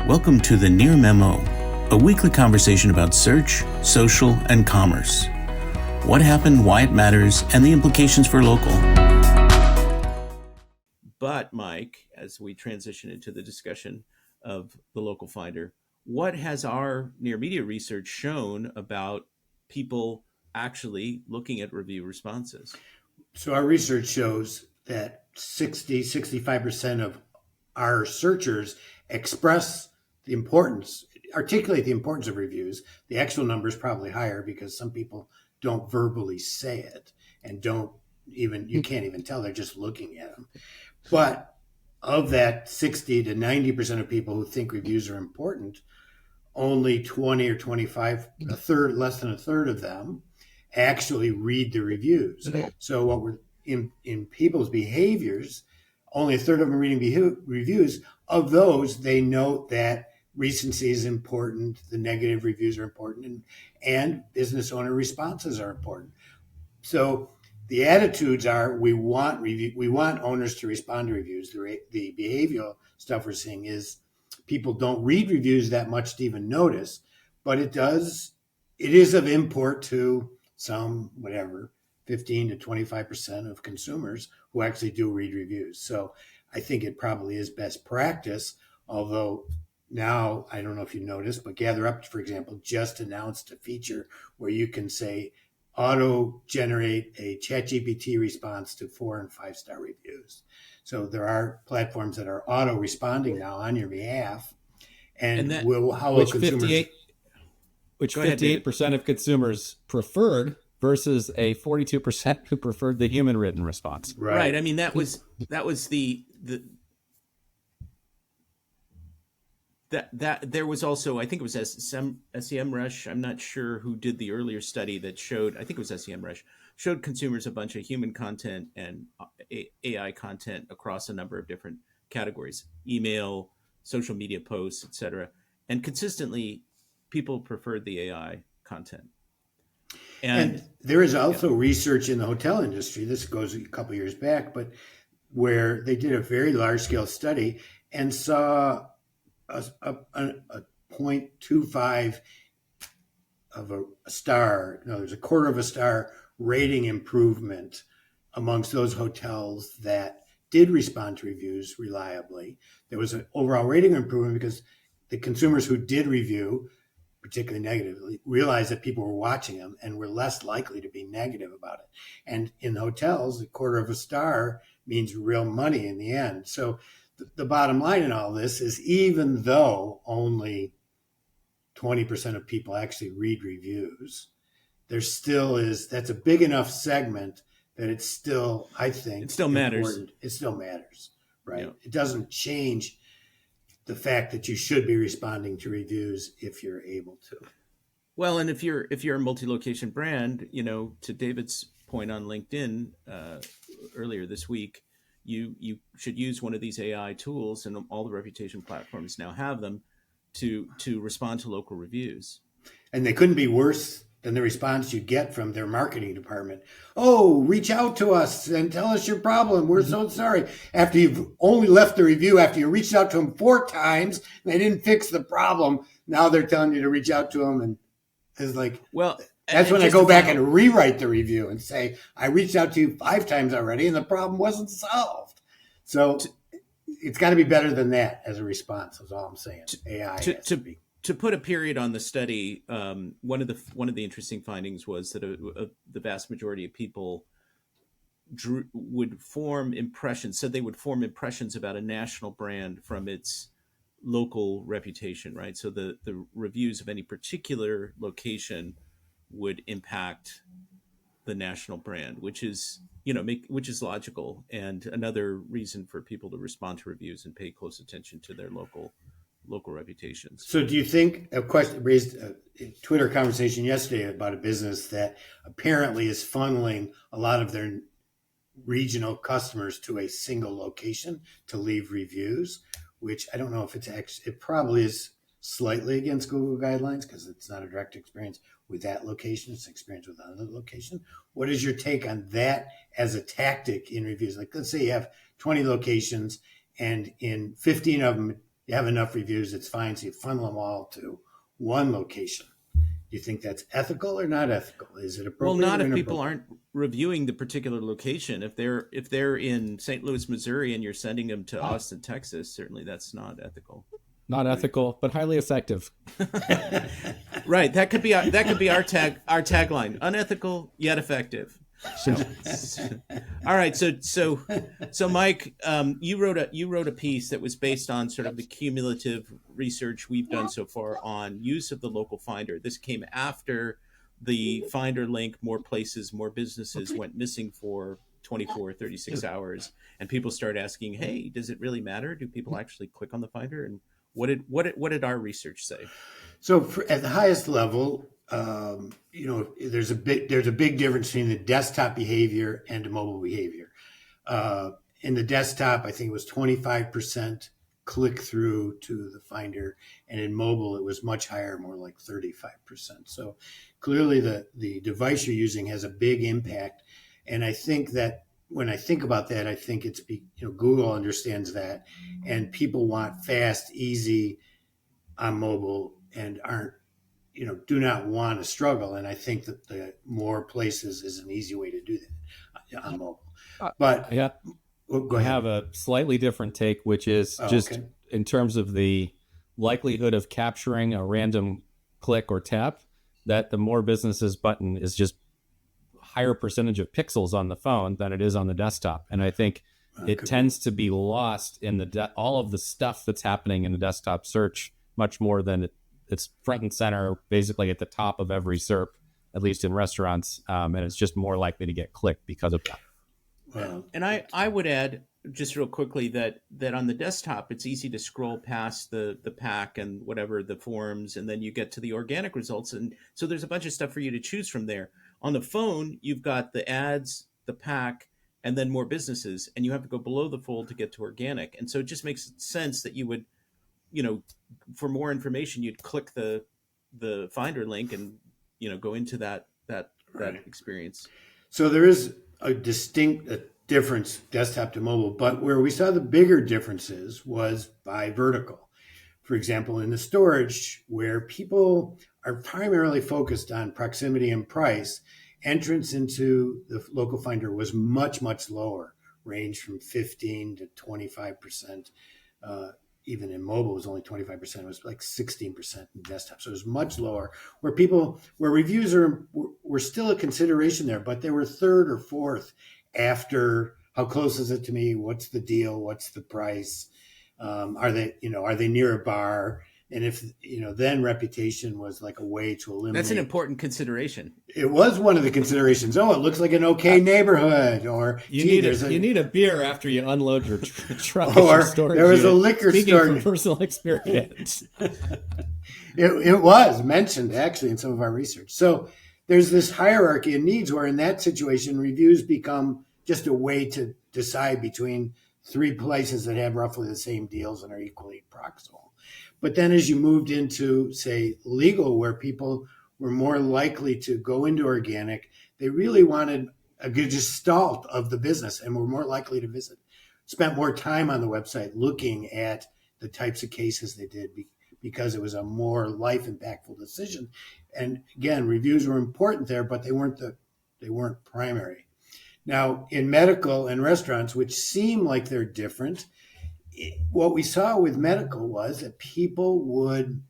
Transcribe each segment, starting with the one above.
Welcome to the Near Memo, a weekly conversation about search, social, and commerce. What happened, why it matters, and the implications for local. But Mike, as we transition into the discussion of the local finder, what has our near media research shown about people actually looking at review responses? So our research shows that 65% of our searchers articulate the importance of reviews. The actual number is probably higher because some people don't verbally say it and you can't even tell, they're just looking at them. But of that 60 to 90% of people who think reviews are important, only 20 or 25, less than a third of them actually read the reviews. So what we're in people's behaviors, only a third of them are reading reviews. Of those, they note that recency is important, the negative reviews are important, and business owner responses are important. So the attitudes are we want owners to respond to reviews. The behavioral stuff we're seeing is people don't read reviews that much to even notice, but it is of import to some, 15 to 25% of consumers who actually do read reviews. So I think it probably is best practice, although now, I don't know if you noticed, but GatherUp, for example, just announced a feature where you can say, auto-generate a ChatGPT response to 4 and 5-star reviews. So there are platforms that are auto-responding now on your behalf, and how will consumers... Which 58% of consumers preferred versus a 42% who preferred the human-written response. Right. I mean, that was the there was also, I think it was SEMrush. I'm not sure who did the earlier study that showed, I think it was SEMrush, showed consumers a bunch of human content and AI content across a number of different categories, email, social media posts, etc. And consistently, people preferred the AI content. And there is also research in the hotel industry, this goes a couple years back, but where they did a very large-scale study and saw a 0.25 of a star, there's a quarter of a star rating improvement amongst those hotels that did respond to reviews reliably. There was an overall rating improvement because the consumers who did review, particularly negatively, realized that people were watching them and were less likely to be negative about it. And in hotels, a quarter of a star means real money in the end. So the bottom line in all this is, even though only 20% of people actually read reviews, there still is, that's a big enough segment that it's still, I think, it still matters. It still matters, right? Yeah. It doesn't change the fact that you should be responding to reviews if you're able to. Well, and if you're a multi-location brand, to David's point on LinkedIn earlier this week, you should use one of these AI tools, and all the reputation platforms now have them, to respond to local reviews. And they couldn't be worse than the response you get from their marketing department. Oh, reach out to us and tell us your problem. We're so sorry. After you've only left the review, after you reached out to them 4 times, and they didn't fix the problem, now they're telling you to reach out to them. And it's like, well, that's when I go back and rewrite the review and say, I reached out to you 5 times already and the problem wasn't solved. So it's got to be better than that as a response, is all I'm saying. AI to put a period on the study, one of the interesting findings was that the vast majority of people would form impressions about a national brand from its local reputation, right? So the reviews of any particular location would impact the national brand, which is logical, and another reason for people to respond to reviews and pay close attention to their local reputations. So do you think, a question raised a Twitter conversation yesterday about a business that apparently is funneling a lot of their regional customers to a single location to leave reviews, which I don't know if it probably is slightly against Google guidelines because it's not a direct experience with that location, it's experience with another location. What is your take on that as a tactic in reviews? Like, let's say you have 20 locations and in 15 of them, you have enough reviews, it's fine. So you funnel them all to one location. Do you think that's ethical or not ethical? Is it Well, appropriate not or if people inappropriate? aren't reviewing the particular location. If they're in St. Louis, Missouri, and you're sending them to Austin, Texas, certainly that's not ethical. Not ethical, but highly effective. Right. That could be our tagline: unethical yet effective. All right. So Mike, you wrote a piece that was based on sort of the cumulative research we've done so far on use of the local finder. This came after the finder link, more places, more businesses, went missing for 24, 36 hours, and people started asking, "Hey, does it really matter? Do people actually click on the finder?" And what did our research say? So at the highest level, there's a big difference between the desktop behavior and mobile behavior. In the desktop, I think it was 25% click through to the finder, and in mobile, it was much higher, more like 35%. So clearly, the device you're using has a big impact, and I think that when I think about that, I think it's Google understands that, and people want fast, easy on mobile and do not want to struggle. And I think that the more places is an easy way to do that on mobile. But Yeah, go I ahead. have a slightly different take, which is just okay. in terms of the likelihood of capturing a random click or tap, that the more businesses button is just higher percentage of pixels on the phone than it is on the desktop. And I think it tends to be lost in all of the stuff that's happening in the desktop search much more than it's front and center, basically at the top of every SERP, at least in restaurants. And it's just more likely to get clicked because of that. And I would add just real quickly that on the desktop, it's easy to scroll past the pack and whatever the forms, and then you get to the organic results. And so there's a bunch of stuff for you to choose from there. On the phone, you've got the ads, the pack, and then more businesses, and you have to go below the fold to get to organic. And so it just makes sense that you would, for more information, you'd click the Finder link and, go into that experience. So there is a distinct difference desktop to mobile, but where we saw the bigger differences was by vertical. For example, in the storage, where people are primarily focused on proximity and price, entrance into the local finder was much, much lower, ranged from 15 to 25%. Even in mobile, it was only 25%. It was like 16% in desktop. So it was much lower, where reviews were still a consideration there, but they were third or fourth after how close is it to me? What's the deal? What's the price? Are they near a bar? And if, then reputation was like a way to eliminate. That's an important consideration. It was one of the considerations. Oh, it looks like an okay neighborhood, or you need a beer after you unload your truck. Or storage there was unit. a liquor Speaking store. from personal experience. It was mentioned actually in some of our research. So there's this hierarchy of needs where in that situation, reviews become just a way to decide between three places that have roughly the same deals and are equally proximal. But then as you moved into, say, legal, where people were more likely to go into organic, they really wanted a gestalt of the business and were more likely to visit, spent more time on the website looking at the types of cases they did because it was a more life impactful decision. And again, reviews were important there, but they weren't primary. Now, in medical and restaurants, which seem like they're different, what we saw with medical was that people would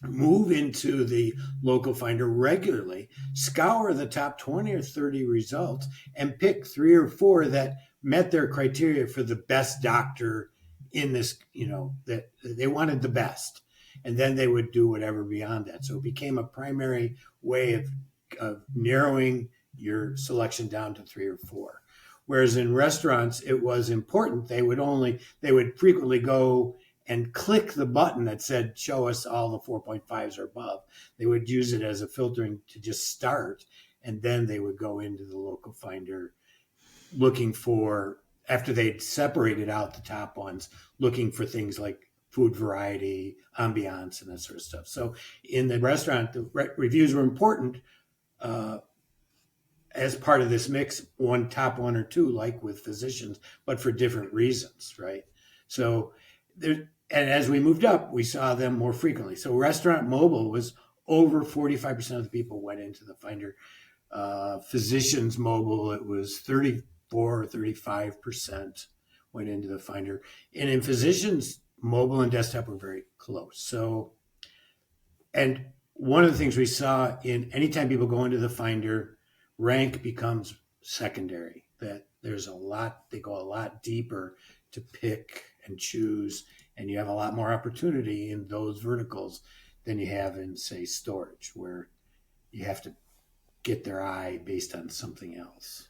move into the local finder regularly, scour the top 20 or 30 results, and pick 3 or 4 that met their criteria for the best doctor in this, that they wanted the best. And then they would do whatever beyond that. So it became a primary way of narrowing your selection down to 3 or 4. Whereas in restaurants, it was important. They would frequently go and click the button that said, show us all the 4.5s or above. They would use it as a filtering to just start. And then they would go into the local finder looking for, after they'd separated out the top ones, looking for things like food variety, ambiance, and that sort of stuff. So in the restaurant, the reviews were important, as part of this mix, top 1 or 2, like with physicians, but for different reasons, right? So And as we moved up, we saw them more frequently. So restaurant mobile was over 45% of the people went into the Finder. Physicians mobile, it was 34 or 35% went into the Finder. And in physicians, mobile and desktop were very close. So, and one of the things we saw in anytime people go into the Finder, rank becomes secondary. That there's a lot, they go a lot deeper to pick and choose, and you have a lot more opportunity in those verticals than you have in, say, storage, where you have to get their eye based on something else.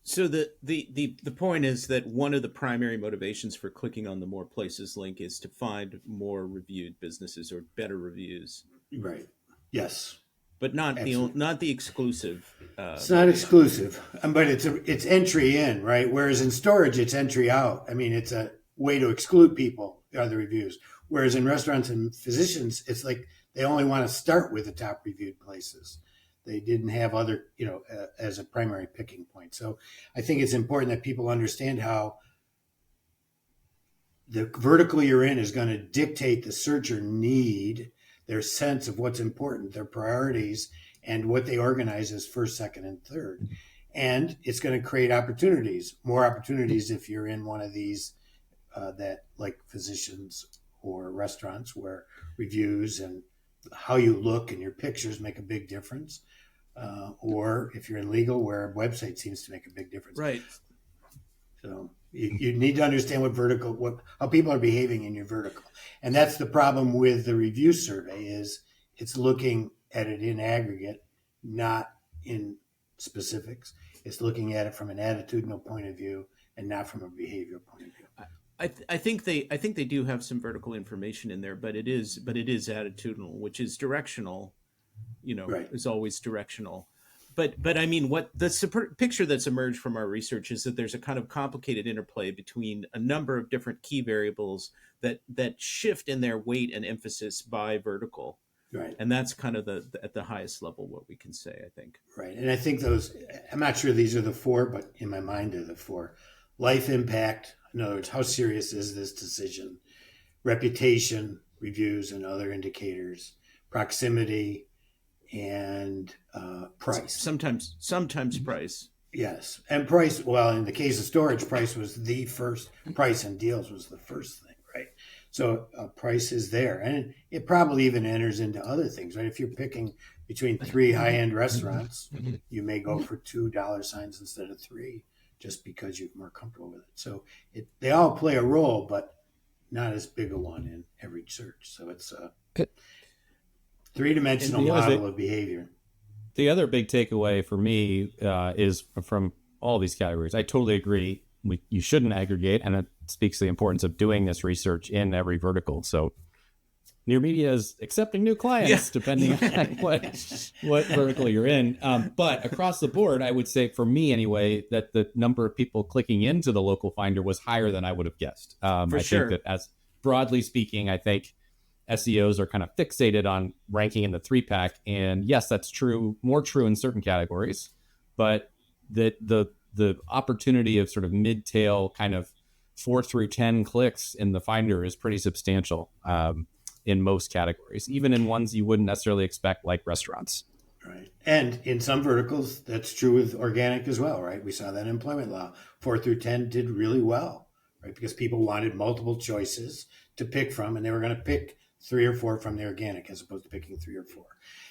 So the point is that one of the primary motivations for clicking on the more places link is to find more reviewed businesses or better reviews. Right. Yes. But not the exclusive. It's not exclusive, but it's entry in, right? Whereas in storage, it's entry out. I mean, it's a way to exclude people, are the reviews. Whereas in restaurants and physicians, it's like they only want to start with the top reviewed places. They didn't have other, as a primary picking point. So I think it's important that people understand how the vertical you're in is going to dictate the searcher need, their sense of what's important, their priorities, and what they organize as first, second, and third. And it's going to create opportunities, more opportunities if you're in one of these that like physicians or restaurants where reviews and how you look and your pictures make a big difference. Or if you're in legal, where a website seems to make a big difference. Right. So you need to understand how people are behaving in your vertical. And that's the problem with the review survey is it's looking at it in aggregate, not in specifics. It's looking at it from an attitudinal point of view and not from a behavioral point of view. I think they do have some vertical information in there, but it is attitudinal, which is directional. Right. Is always directional. But I mean, what the picture that's emerged from our research is that there's a kind of complicated interplay between a number of different key variables that shift in their weight and emphasis by vertical. Right. And that's kind of at the highest level what we can say, I think. Right. And I think I'm not sure these are the four, but in my mind they're the four. Life impact, in other words, how serious is this decision? Reputation, reviews, and other indicators. Proximity, and price. Sometimes price. Yes. And price, well, in the case of storage, price was the first. Price and deals was the first thing, right? So price is there. And it probably even enters into other things, right? If you're picking between three high-end restaurants, you may go for $2 signs instead of $3 just because you're more comfortable with it. So they all play a role, but not as big a one in every search. So it's three-dimensional model of behavior. The other big takeaway for me is from all these categories. I totally agree. You shouldn't aggregate, and it speaks to the importance of doing this research in every vertical. So Near Media is accepting new clients depending on what vertical you're in. But across the board, I would say for me anyway, that the number of people clicking into the local finder was higher than I would have guessed. I think that as broadly speaking, I think SEOs are kind of fixated on ranking in the 3-pack. And yes, that's true, more true in certain categories, but that the opportunity of sort of mid-tail kind of 4 through 10 clicks in the Finder is pretty substantial in most categories, even in ones you wouldn't necessarily expect, like restaurants. Right. And in some verticals, that's true with organic as well, right? We saw that in employment law. 4 through 10 did really well, right? Because people wanted multiple choices to pick from, and they were going to pick 3 or 4 from the organic as opposed to picking 3 or 4.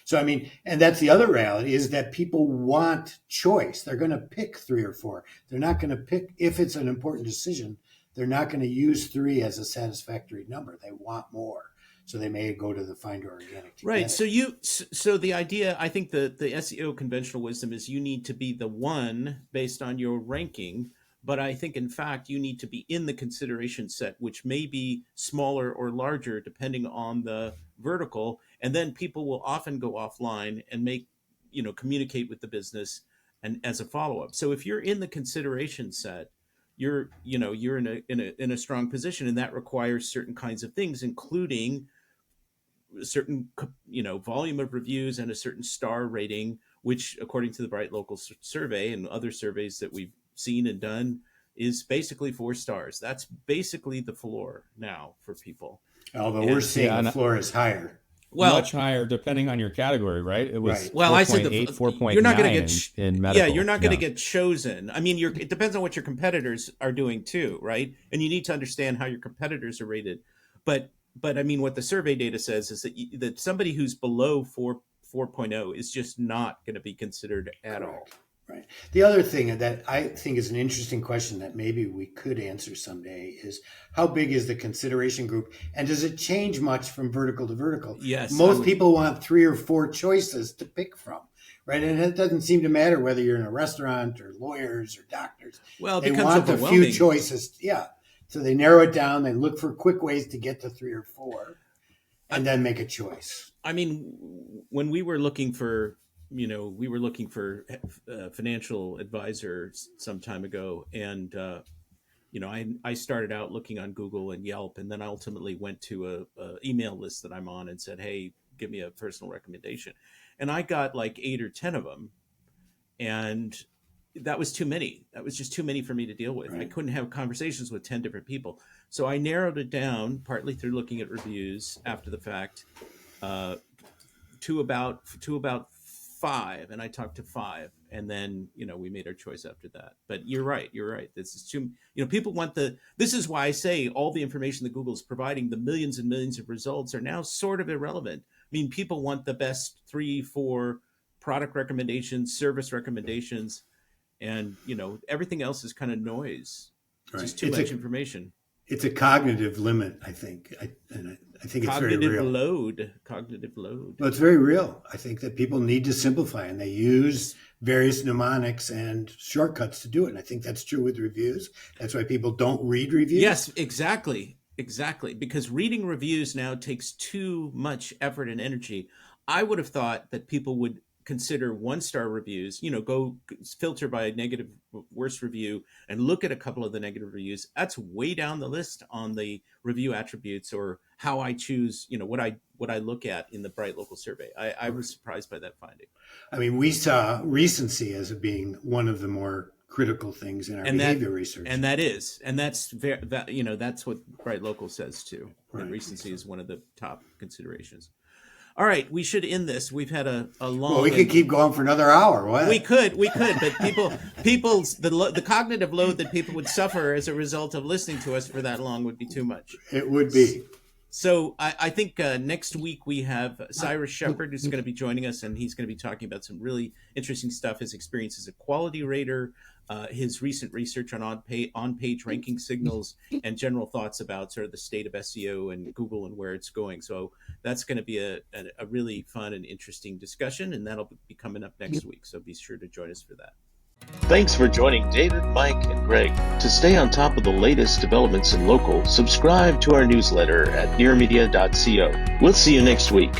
So, I mean, and that's the other reality is that people want choice. They're going to pick 3 or 4. They're not going to pick, if it's an important decision, they're not going to use 3 as a satisfactory number. They want more. So they may go to the Finder organic. Right. So the idea, I think the SEO conventional wisdom is you need to be the one based on your ranking. But I think, in fact, you need to be in the consideration set, which may be smaller or larger depending on the vertical. And then people will often go offline and communicate with the business and as a follow-up. So if you're in the consideration set, you're in a strong position, and that requires certain kinds of things, including a certain volume of reviews and a certain star rating, which according to the Bright Local survey and other surveys that we've seen and done, is basically 4 stars. That's basically the floor now for people. Although And- we're seeing Yeah, the and- floor is higher. Well, much higher depending on your category, right? It was Right. well, I said 4.8, 4.9 you're not going to get in medical. yeah, you're not going to Yeah. get chosen. I mean, it depends on what your competitors are doing too, right? And you need to understand how your competitors are rated. But I mean, what the survey data says is that somebody who's below 4.0 is just not going to be considered at all. Right. The other thing that I think is an interesting question that maybe we could answer someday is how big is the consideration group, and does it change much from vertical to vertical? Yes, Most people want 3 or 4 choices to pick from, right? And it doesn't seem to matter whether you're in a restaurant or lawyers or doctors. Well, it They becomes want the overwhelming. few choices. Yeah. So they narrow it down. They look for quick ways to get to 3 or 4 and then make a choice. I mean, when we were looking for, financial advisors some time ago, and I started out looking on Google and Yelp, and then I ultimately went to a email list that I'm on and said, "Hey, give me a personal recommendation," and I got like 8 or 10 of them, and that was too many. That was just too many for me to deal with. Right. I couldn't have conversations with 10 different people, so I narrowed it down partly through looking at reviews after the fact. To about 5, and I talked to 5, and then we made our choice after that. But you're right. This is too. People want this is why I say all the information that Google is providing, the millions and millions of results, are now sort of irrelevant. I mean, people want the best 3, 4 product recommendations, service recommendations, and everything else is kind of noise. Right. Just too much information. It's a cognitive limit, I think. I think it's very real. Cognitive load. Well, it's very real. I think that people need to simplify, and they use various mnemonics and shortcuts to do it. And I think that's true with reviews. That's why people don't read reviews. Yes, exactly. Because reading reviews now takes too much effort and energy. I would have thought that people would consider 1-star reviews, go filter by negative worst review and look at a couple of the negative reviews. That's way down the list on the review attributes, or how I choose, what I look at in the Bright Local survey. I was surprised by that finding. I mean, we saw recency as being one of the more critical things in our behavior research. And that's that's what Bright Local says too. Right. And recency is one of the top considerations. All right, we should end this. We've had a long. Well, we could keep going for another hour. What? We could, but the cognitive load that people would suffer as a result of listening to us for that long would be too much. It would be. So I think next week we have Cyrus Shepard, who's going to be joining us, and he's going to be talking about some really interesting stuff, his experience as a quality rater, his recent research on on-page ranking signals, and general thoughts about sort of the state of SEO and Google and where it's going. So that's going to be a really fun and interesting discussion, and that'll be coming up next week. So be sure to join us for that. Thanks for joining David, Mike, and Greg. To stay on top of the latest developments in local, subscribe to our newsletter at nearmedia.co. We'll see you next week.